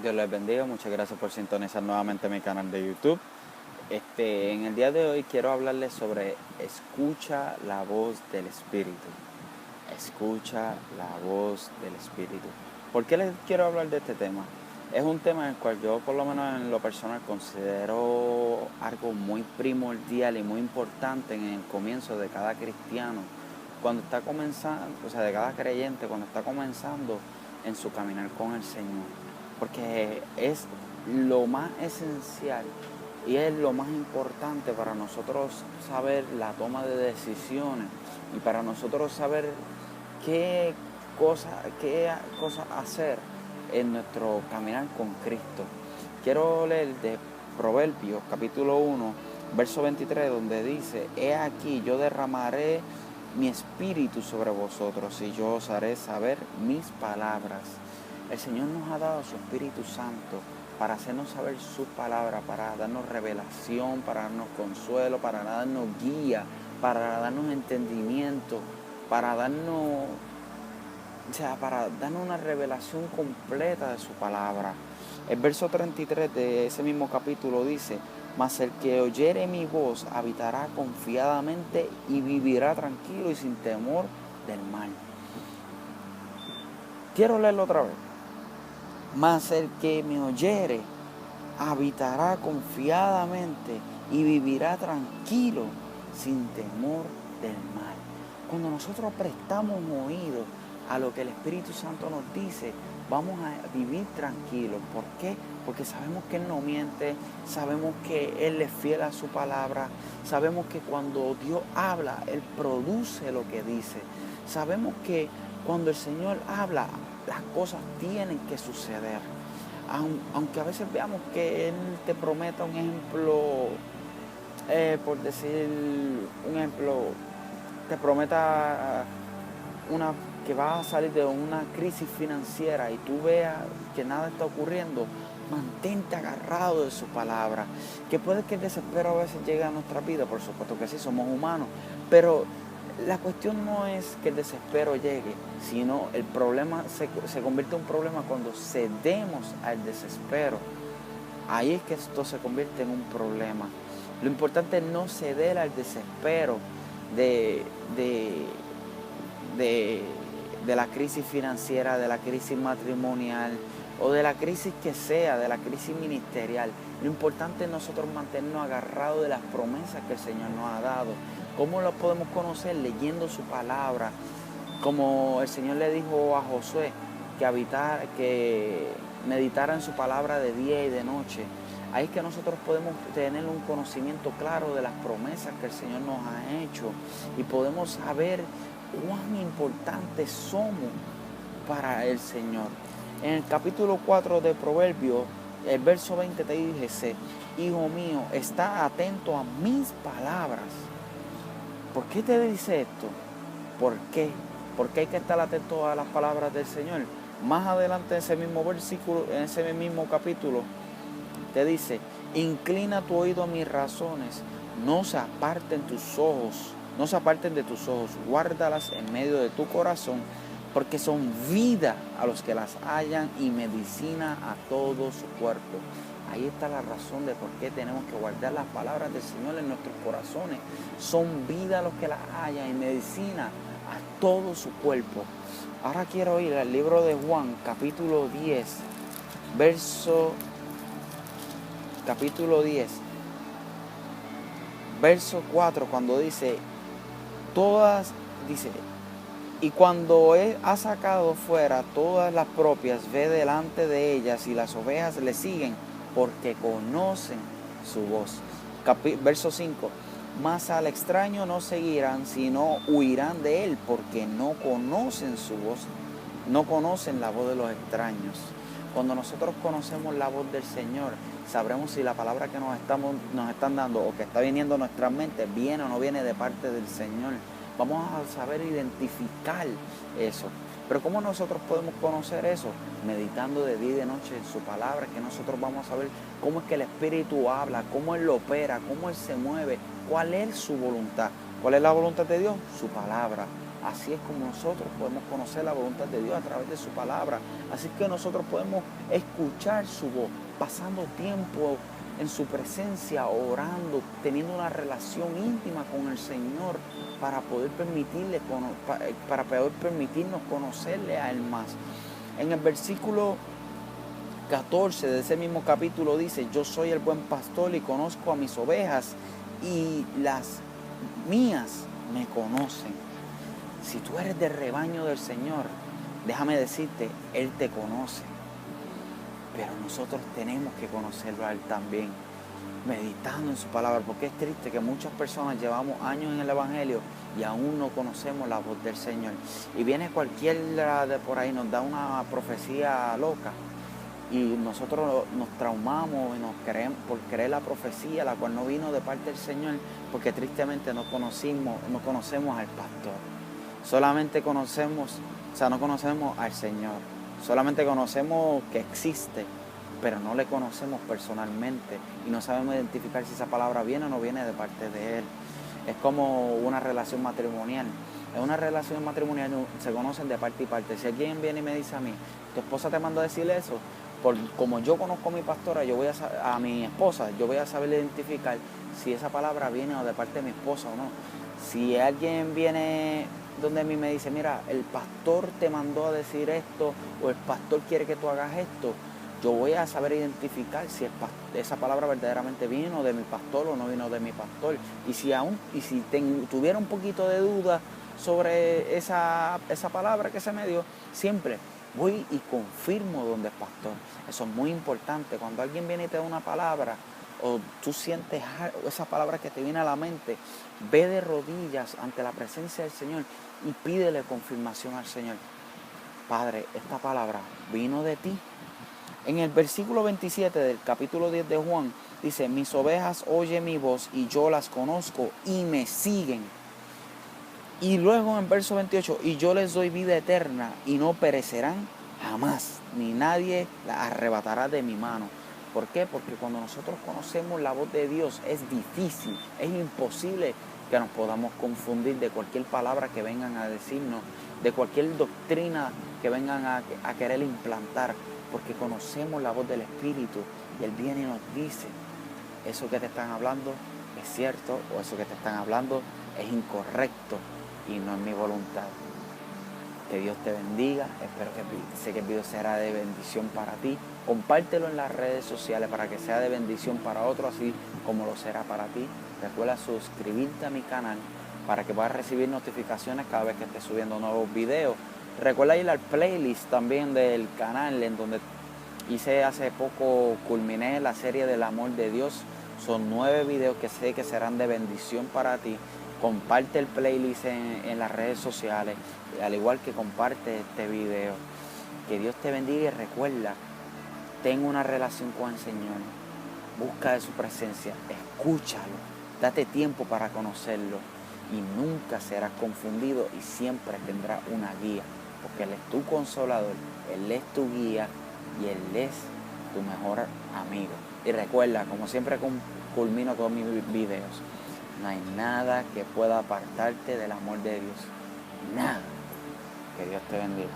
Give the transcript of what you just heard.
Dios les bendiga, muchas gracias por sintonizar nuevamente mi canal de YouTube. En el día de hoy quiero hablarles sobre escucha la voz del Espíritu. Escucha la voz del Espíritu. ¿Por qué les quiero hablar de este tema? Es un tema en el cual yo, por lo menos en lo personal, considero algo muy primordial y muy importante en el comienzo de cada cristiano, cuando está comenzando, o sea, de cada creyente, cuando está comenzando en su caminar con el Señor. Porque es lo más esencial y es lo más importante para nosotros saber la toma de decisiones y para nosotros saber qué cosas hacer en nuestro caminar con Cristo. Quiero leer de Proverbios capítulo 1, verso 23, donde dice: He aquí, yo derramaré mi espíritu sobre vosotros y yo os haré saber mis palabras. El Señor nos ha dado su Espíritu Santo para hacernos saber su palabra, para darnos revelación, para darnos consuelo, para darnos guía, para darnos entendimiento, para darnos una revelación completa de su palabra. El verso 33 de ese mismo capítulo dice: Mas el que oyere mi voz habitará confiadamente y vivirá tranquilo y sin temor del mal. Quiero leerlo otra vez. Mas el que me oyere habitará confiadamente y vivirá tranquilo sin temor del mal. Cuando nosotros prestamos oído a lo que el Espíritu Santo nos dice, vamos a vivir tranquilos. ¿Por qué? Porque sabemos que Él no miente, sabemos que Él es fiel a su palabra, sabemos que cuando Dios habla, Él produce lo que dice. Sabemos que cuando el Señor habla, las cosas tienen que suceder. Aunque a veces veamos que Él te prometa un ejemplo, por decir un ejemplo, te prometa que va a salir de una crisis financiera y tú veas que nada está ocurriendo, mantente agarrado de su palabra. Que puede que el desespero a veces llegue a nuestra vida, por supuesto que sí, somos humanos, pero la cuestión no es que el desespero llegue, sino el problema se convierte en un problema cuando cedemos al desespero. Ahí es que esto se convierte en un problema. Lo importante es no ceder al desespero de la crisis financiera, de la crisis matrimonial o de la crisis que sea, de la crisis ministerial. Lo importante es nosotros mantenernos agarrados de las promesas que el Señor nos ha dado. ¿Cómo lo podemos conocer? Leyendo su palabra. Como el Señor le dijo a Josué, que meditara en su palabra de día y de noche. Ahí es que nosotros podemos tener un conocimiento claro de las promesas que el Señor nos ha hecho y podemos saber cuán importantes somos para el Señor. En el capítulo 4 de Proverbios, el verso 20 te dice: Hijo mío, está atento a mis palabras. ¿Por qué te dice esto? ¿Por qué? Porque hay que estar atento a las palabras del Señor. Más adelante en ese mismo versículo, en ese mismo capítulo, te dice: inclina tu oído a mis razones, no se aparten de tus ojos, guárdalas en medio de tu corazón, porque son vida a los que las hallan y medicina a todo su cuerpo. Ahí está la razón de por qué tenemos que guardar las palabras del Señor en nuestros corazones. Son vida a los que las hallan y medicina a todo su cuerpo. Ahora quiero ir al libro de Juan, capítulo 10, verso 4, cuando dice: y cuando él ha sacado fuera todas las propias, ve delante de ellas, y las ovejas le siguen, porque conocen su voz. Verso 5, mas al extraño no seguirán, sino huirán de él, porque no conocen su voz, no conocen la voz de los extraños. Cuando nosotros conocemos la voz del Señor, sabremos si la palabra que nos están dando o que está viniendo a nuestra mente viene o no viene de parte del Señor. Vamos a saber identificar eso. Pero ¿cómo nosotros podemos conocer eso? Meditando de día y de noche en su palabra, que nosotros vamos a saber cómo es que el Espíritu habla, cómo Él lo opera, cómo Él se mueve, cuál es su voluntad. ¿Cuál es la voluntad de Dios? Su palabra. así es como nosotros podemos conocer la voluntad de Dios a través de su palabra. Así que nosotros podemos escuchar su voz, pasando tiempo en su presencia, orando, teniendo una relación íntima con el Señor para poder permitirnos conocerle a Él más. En el versículo 14 de ese mismo capítulo dice: yo soy el buen pastor y conozco a mis ovejas y las mías me conocen. Si tú eres del rebaño del Señor, déjame decirte, Él te conoce. Pero nosotros tenemos que conocerlo a Él también, meditando en su palabra, porque es triste que muchas personas llevamos años en el Evangelio y aún no conocemos la voz del Señor. Y viene cualquiera de por ahí, nos da una profecía loca y nosotros nos traumamos y nos creemos por creer la profecía, la cual no vino de parte del Señor, porque tristemente no conocemos al pastor. Solamente no conocemos al Señor. Solamente conocemos que existe, pero no le conocemos personalmente y no sabemos identificar si esa palabra viene o no viene de parte de Él. Es como una relación matrimonial. En una relación matrimonial se conocen de parte y parte. Si alguien viene y me dice a mí, tu esposa te mandó a decir eso, como yo conozco a mi pastora, a mi esposa, yo voy a saber identificar si esa palabra viene o de parte de mi esposa o no. Si alguien viene donde a mí me dice, mira, el pastor te mandó a decir esto o el pastor quiere que tú hagas esto, yo voy a saber identificar si esa palabra verdaderamente vino de mi pastor o no vino de mi pastor. Y si tuviera un poquito de duda sobre esa palabra que se me dio, siempre voy y confirmo donde es pastor. Eso es muy importante. Cuando alguien viene y te da una palabra, o tú sientes esa palabra que te viene a la mente, ve de rodillas ante la presencia del Señor y pídele confirmación al Señor. Padre, esta palabra vino de ti. En el versículo 27 del capítulo 10 de Juan, dice: mis ovejas oyen mi voz y yo las conozco y me siguen. Y luego en el verso 28, y yo les doy vida eterna y no perecerán jamás, ni nadie la arrebatará de mi mano. ¿Por qué? Porque cuando nosotros conocemos la voz de Dios es difícil, es imposible que nos podamos confundir de cualquier palabra que vengan a decirnos, de cualquier doctrina que vengan a querer implantar, porque conocemos la voz del Espíritu y Él viene y nos dice, eso que te están hablando es cierto o eso que te están hablando es incorrecto y no es mi voluntad. Que Dios te bendiga, sé que el video será de bendición para ti. Compártelo en las redes sociales para que sea de bendición para otros, así como lo será para ti. Recuerda suscribirte a mi canal para que puedas recibir notificaciones cada vez que esté subiendo nuevos videos. Recuerda ir al playlist también del canal, en donde culminé la serie del amor de Dios. Son 9 videos que sé que serán de bendición para ti. Comparte el playlist en las redes sociales, al igual que comparte este video. Que Dios te bendiga y recuerda, ten una relación con el Señor. Busca de su presencia, escúchalo, date tiempo para conocerlo y nunca serás confundido y siempre tendrás una guía, porque Él es tu consolador, Él es tu guía y Él es tu mejor amigo. Y recuerda, como siempre culmino todos mis videos, no hay nada que pueda apartarte del amor de Dios. Nada. Que Dios te bendiga.